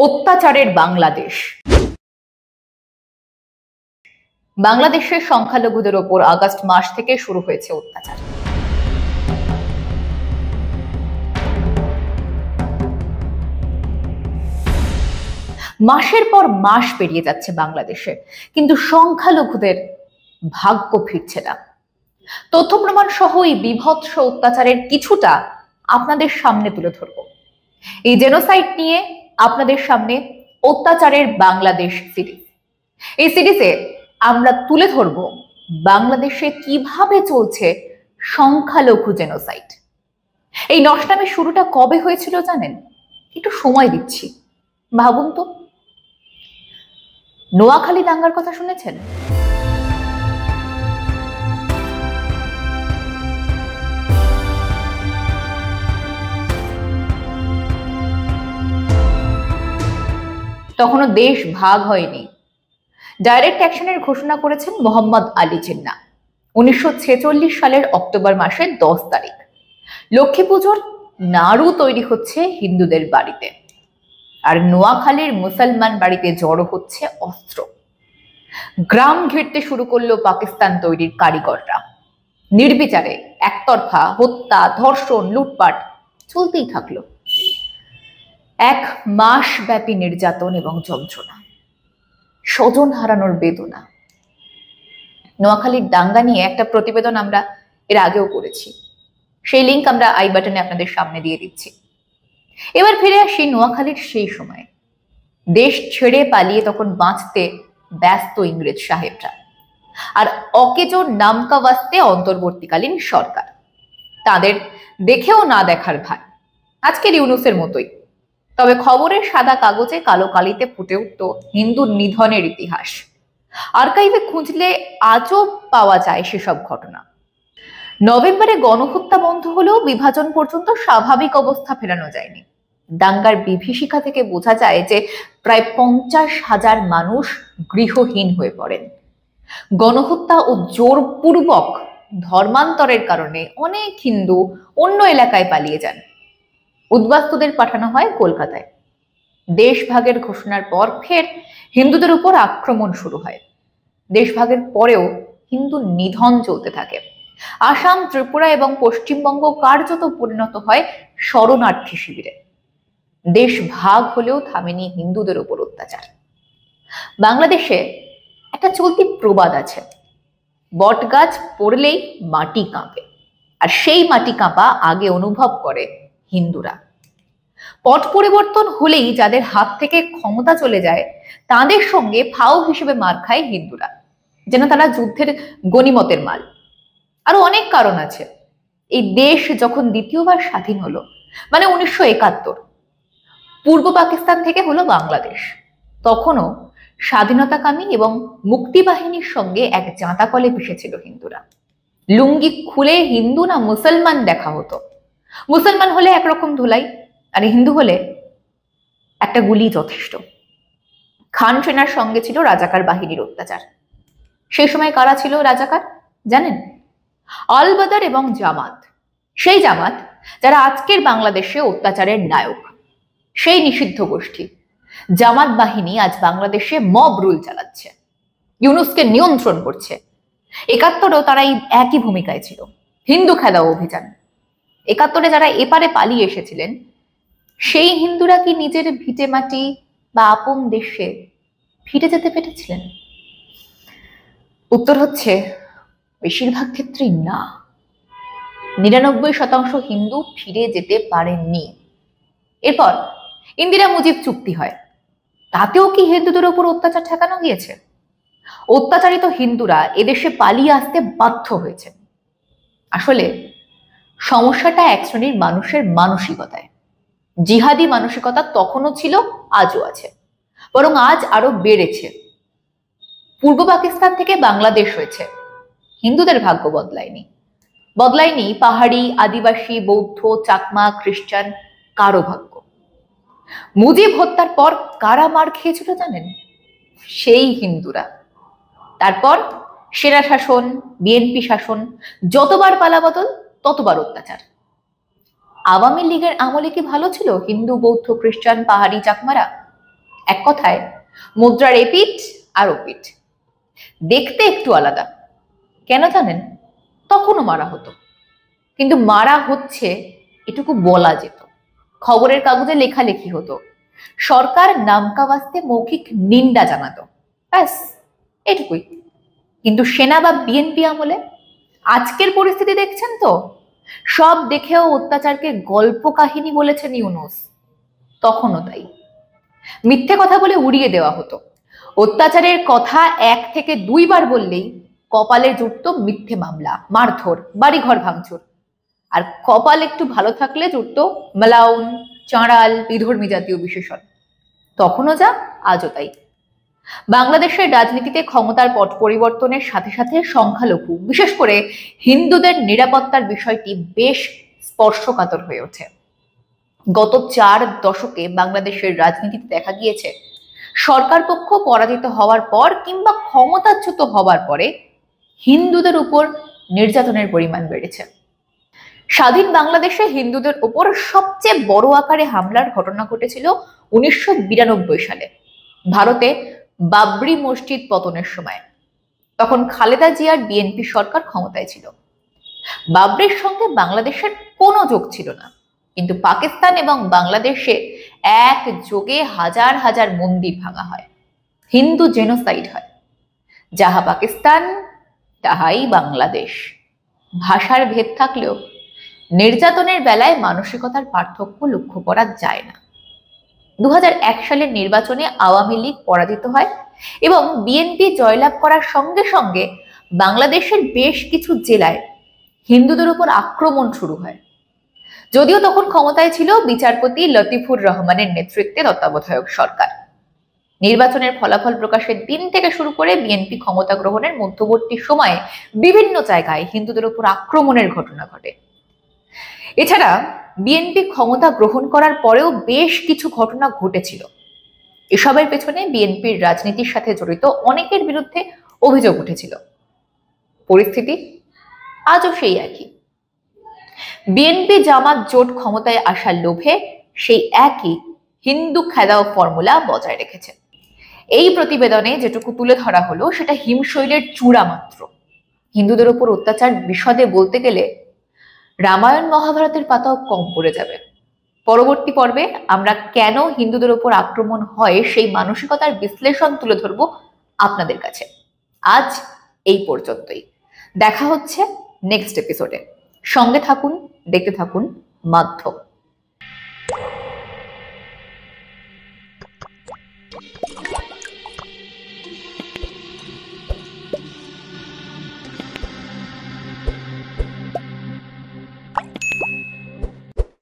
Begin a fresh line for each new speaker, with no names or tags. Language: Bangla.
অত্যাচারের বাংলাদেশ। বাংলাদেশের সংখ্যালঘুদের ওপর আগস্ট মাস থেকে শুরু হয়েছে অত্যাচার। মাসের পর মাস পেরিয়ে যাচ্ছে বাংলাদেশে, কিন্তু সংখ্যালঘুদের ভাগ্য ফিরছে না। তথ্য প্রমাণ সহ এই বীভৎস অত্যাচারের কিছুটা আপনাদের সামনে তুলে ধরব। এই জেনোসাইড নিয়ে আপনাদের সামনে অত্যাচারের বাংলাদেশ সিরিজ। এই সিরিজে আমরা তুলে ধরব বাংলাদেশে কিভাবে চলছে সংখ্যালঘু জেনোসাইড। এই নষ্টামের শুরুটা কবে হয়েছিল জানেন? একটু সময় দিচ্ছি, ভাবুন তো। নোয়াখালী দাঙ্গার কথা শুনেছেন? তখনও দেশ ভাগ হয়নি। ডাইরেক্ট অ্যাকশনের ঘোষণা করেছেন মোহাম্মদ আলী জিন্না 1946 সালের অক্টোবর মাসের 10 তারিখ। লক্ষ্মী পুজোর নাড়ু তৈরি হচ্ছে হিন্দুদের বাড়িতে, আর নোয়াখালীর মুসলমান বাড়িতে জড়ো হচ্ছে অস্ত্র। গ্রাম ঘিরতে শুরু করলো পাকিস্তান তৈরির কারিগররা। নির্বিচারে একতরফা হত্যা, ধর্ষণ, লুটপাট চলতেই থাকলো। 1 মাস ব্যাপী নির্যাতন এবং যন্ত্রণা, স্বজন হারানোর বেদনা। নোয়াখালীর দাঙ্গা নিয়ে একটা প্রতিবেদন আমরা এর আগেও করেছি, সেই লিংক আমরা আই বাটনে আপনাদের সামনে দিয়ে দিচ্ছি। এবার ফিরে আসি নোয়াখালীর সেই সময়। দেশ ছেড়ে পালিয়ে তখন বাঁচতে ব্যস্ত ইংরেজ সাহেবরা, আর অকেজো নামকা ওয়াস্তে অন্তর্বর্তীকালীন সরকার। তাদের দেখেও না দেখার ভান, আজকের ইউনূসের মতোই। তবে খবরের সাদা কাগজে কালো কালিতে ফুটে উঠত হিন্দু নিধনের ইতিহাস। আর্কাইভে খুঁজলে আজও পাওয়া যায় সেসব ঘটনা। নভেম্বরে গণহত্যা বন্ধ হলেও বিভাজন পর্যন্ত স্বাভাবিক অবস্থা ফেরানো যায়নি। দাঙ্গার বিভীষিকা থেকে বোঝা যায় যে প্রায় 50,000 মানুষ গৃহহীন হয়ে পড়েন। গণহত্যা ও জোরপূর্বক ধর্মান্তরের কারণে অনেক হিন্দু অন্য এলাকায় পালিয়ে যান। উদ্বাস্তুদের পাঠানো হয় কলকাতায়। দেশভাগের ঘোষণার পর ফের হিন্দুদের উপর আক্রমণ শুরু হয়। দেশভাগের পরেও হিন্দু নিধন চলতে থাকে। আসাম, ত্রিপুরা এবং পশ্চিমবঙ্গ কার্যত পরিণত হয় শরণার্থী শিবিরে। দেশ ভাগ হলেও থামেনি হিন্দুদের উপর অত্যাচার। বাংলাদেশে একটা চলতি প্রবাদ আছে, বট গাছ পড়লেই মাটি কাঁপে, আর সেই মাটি কাঁপা আগে অনুভব করে হিন্দুরা। পট পরিবর্তন হলেই যাদের হাত থেকে ক্ষমতা চলে যায় তাদের সঙ্গে ফাও হিসেবে মার খায় হিন্দুরা, যেন তারা যুদ্ধের গনিমতের মাল। আরো অনেক কারণ আছে। এই দেশ যখন দ্বিতীয়বার স্বাধীন হলো, মানে 1971, পূর্ব পাকিস্তান থেকে হলো বাংলাদেশ, তখনও স্বাধীনতাকামী এবং মুক্তিবাহিনীর সঙ্গে এক জাঁতাকলে মিশেছিল হিন্দুরা। লুঙ্গি খুলে হিন্দু না মুসলমান দেখা হতো। মুসলমান হলে একরকম ধুলাই, আর হিন্দু হলে একটা গুলি যথেষ্ট। খান সেনার সঙ্গে ছিল রাজাকার বাহিনীর অত্যাচার। সেই সময় কারা ছিল রাজাকার জানেন? আল বদর এবং জামাত। সেই জামাত যারা আজকের বাংলাদেশে অত্যাচারের নায়ক, সেই নিষিদ্ধ গোষ্ঠী। জামাত বাহিনী আজ বাংলাদেশে মব রুল চালাচ্ছে, ইউনূসকে নিয়ন্ত্রণ করছে। 71-এও তারা এই একই ভূমিকায় ছিল, হিন্দু খেদাও অভিযান। 71-এ যারা এপারে পালিয়ে এসেছিলেন, সেই হিন্দুরা কি নিজের ভিটে মাটি বা আপন দেশে ফিরে যেতে পেরেছিলেন? উত্তর হচ্ছে বেশিরভাগ ক্ষেত্রেই না। 99% হিন্দু ফিরে যেতে পারেননি। এরপর ইন্দিরা মুজিব চুক্তি হয়, তাতেও কি হিন্দুদের উপর অত্যাচার ঠেকানো গিয়েছে? অত্যাচারিত হিন্দুরা এদেশে পালিয়ে আসতে বাধ্য হয়েছে। আসলে সমস্যাটা এক শ্রেণীর মানুষের মানসিকতায়। জিহাদি মানসিকতা তখনও ছিল, আজও আছে, বরং আজ আরো বেড়েছে। পূর্ব পাকিস্তান থেকে বাংলাদেশ হয়েছে, হিন্দুদের ভাগ্য বদলায়নি পাহাড়ি, আদিবাসী, বৌদ্ধ, চাকমা, খ্রিস্টান কারো ভাগ্য। মুজিব হত্যার পর কারা মার খেয়েছিল জানেন? সেই হিন্দুরা। তারপর সেনা শাসন, বিএনপি শাসন, যতবার পালাবদল ততবার অত্যাচার। আওয়ামী লীগের আমলে কি ভালো ছিল হিন্দু, বৌদ্ধ, খ্রিস্টান, পাহাড়ি, চাকমারা? এক কথায় মুদ্রার এপিঠ আর ওপিঠ। দেখতে একটু আলাদা। কেন জানেন? তখনও মারা হতো, কিন্তু মারা হচ্ছে এটুকু বলা যেত, খবরের কাগজে লেখালেখি হতো, সরকার নামকা বাস্তে মৌখিক নিন্দা জানাতো, ব্যাস এটুকুই। কিন্তু সেনা বা বিএনপি আমলে আজকের পরিস্থিতি দেখছেন তো, সব দেখেও অত্যাচারকে গল্প কাহিনী বলেছেন ইউনূস। তখনও তাই, মিথ্যে কথা বলে উড়িয়ে দেওয়া হতো। অত্যাচারের কথা 1 থেকে 2 বার বললেই কপালে জুটতো মিথ্যে মামলা, মারধর, বাড়িঘর ভাঙচুর। আর কপাল একটু ভালো থাকলে জুটতো মালাউন, চাঁড়াল, বিধর্মী জাতীয় বিশেষণ। তখনও যা, আজও তাই। বাংলাদেশের রাজনীতিতে ক্ষমতার পট পরিবর্তনের সাথে সাথে সংখ্যালঘু, বিশেষ করে হিন্দুদের নিরাপত্তার বিষয়টি বেশ স্পর্শকাতর হয়ে ওঠে। গত 4 দশকে বাংলাদেশের রাজনীতিতে দেখা গিয়েছে, সরকার পক্ষ পরাজিত হওয়ার পর কিংবা ক্ষমতাচ্যুত হওয়ার পরে হিন্দুদের উপর নির্যাতনের পরিমাণ বেড়েছে। স্বাধীন বাংলাদেশে হিন্দুদের উপর সবচেয়ে বড় আকারে হামলার ঘটনা ঘটেছিল 1992 সালে, ভারতে বাবরি মসজিদ পতনের সময়। তখন খালেদা জিয়ার বিএনপি সরকার ক্ষমতায় ছিল। বাবরির সঙ্গে বাংলাদেশের কোনো যোগ ছিল না, কিন্তু পাকিস্তান এবং বাংলাদেশে এক যোগে হাজার হাজার মন্দির ভাঙা হয়, হিন্দু জেনোসাইড হয়। যাহা পাকিস্তান তাহাই বাংলাদেশ। ভাষার ভেদ থাকলেও নির্যাতনের বেলায় মানসিকতার পার্থক্য লক্ষ্য করা যায় না। 2001 সালের নির্বাচনে আওয়ামী লীগ পরাজিত হয় এবং বিএনপি জয়লাভ করার সঙ্গে সঙ্গে বাংলাদেশের বেশ কিছু জেলায় হিন্দুদের উপর আক্রমণ শুরু হয়। যদিও তখন ক্ষমতায় ছিল বিচারপতি লতিফুর রহমানের নেতৃত্বে তত্ত্বাবধায়ক সরকার। নির্বাচনের ফলাফল প্রকাশের দিন থেকে শুরু করে বিএনপি ক্ষমতা গ্রহণের মধ্যবর্তী সময়ে বিভিন্ন জায়গায় হিন্দুদের উপর আক্রমণের ঘটনা ঘটে। এছাড়া বিএনপি ক্ষমতা গ্রহণ করার পরেও বেশ কিছু ঘটনা ঘটেছিল। এসবের পেছনে বিএনপির রাজনীতির সাথে জড়িত অনেকের বিরুদ্ধে অভিযোগ উঠেছিল। পরিস্থিতি আজও সেই একই। বিএনপি জামাত জোট ক্ষমতায় আসার লোভে সেই একই হিন্দু খেদাও ফর্মুলা বজায় রেখেছে। এই প্রতিবেদনে যেটুকু তুলে ধরা হলো সেটা হিমশৈলের চূড়া মাত্র। হিন্দুদের উপর অত্যাচার বিশদে বলতে গেলে রামায়ণ মহাভারতের পাতাও কম পড়ে যাবে। পরবর্তী পর্বে আমরা কেন হিন্দুদের উপর আক্রমণ হয় সেই মানসিকতার বিশ্লেষণ তুলে ধরব আপনাদের কাছে। আজ এই পর্যন্তই। দেখা হচ্ছে নেক্সট এপিসোডে। সঙ্গে থাকুন, দেখতে থাকুন মাধ্যম।